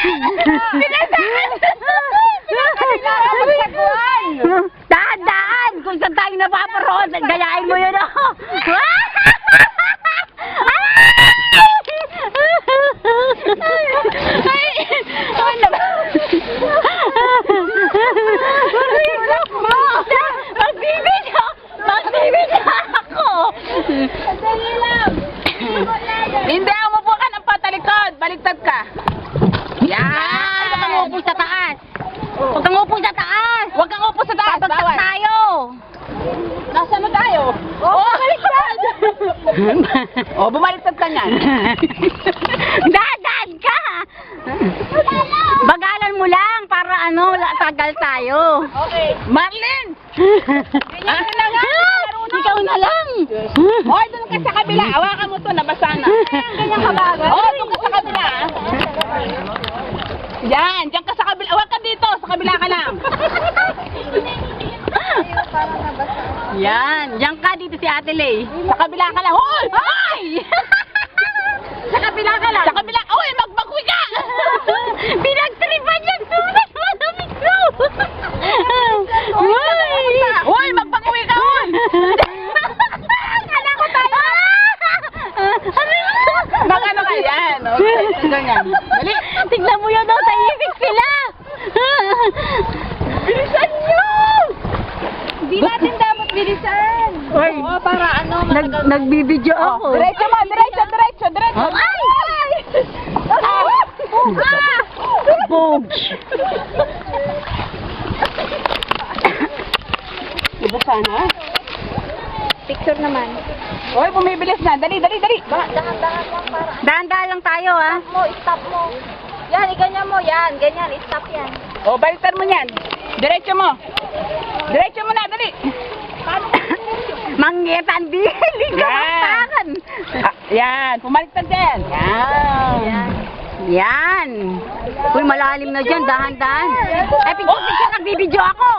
Pinasaan! Pinakalilangan magsaguan! Daan! Kung saan tayo napaparoon, gayahin mo yun ako! Magbibidyo ako! Sandali lang! Hindi, umupo ka ng patalikod. Baliktad ka. Yan! Huwag kang upo sa taas! Huwag kang upo sa taas! Huwag kang upo sa taas. Babagsak Bawal. tayo! Nasaan na tayo? Oh, baliktad! Oh, bumaliktad ka niyan. Dadaan ka! Bagalan mo lang para tagal tayo. Okay. Marlin! Ano na nga? Ikaw na lang! Hoy, doon ka sa kabila. Hawakan mo to, nabasa na. Ganyan ka ba? Oh, doon ka sa kabila. Yan, diyan ka sa kabila. Huwag ka dito, sa kabila ka lang. Yan, diyan ka dito si Ate Lay. Sa kabila ka lang. Hoy! Ay! Sa kabila ka lang. Sa kabila. Hoy, magbagwi ka! Pinagtripan yung sulat mo na mikro! Uy! Hoy, magbagwi ka, hoy! Kala ko tayo! Mag-ano ka yan? Okay, ganyan. Dali. Tignan mo yun daw sa isip sila! Bilisan nyo! Hindi natin dapat bilisan. Oy, Oo, para ano, nagbibidyo ako. Diretso mo, diretso, diretso, diretso. Ay! Ah! Bogs! Diba sana? Picture naman. Hoy, bumibilis na. Dali, dali, dali. Dahan-dahan mo para Dahan-dahan lang tayo, ha? stop mo. Yan, iganyan mo. Yan, ganyan, stop yan. O, baliktad mo yan. Diretso mo. Diretso mo na, dali. Mangyetan din. Ligawan. Yan, pumaliktad din. Yan. Yan. Uy, malalim na dyan. Dahan-dahan. Eh, picture, nagbibidyo ako.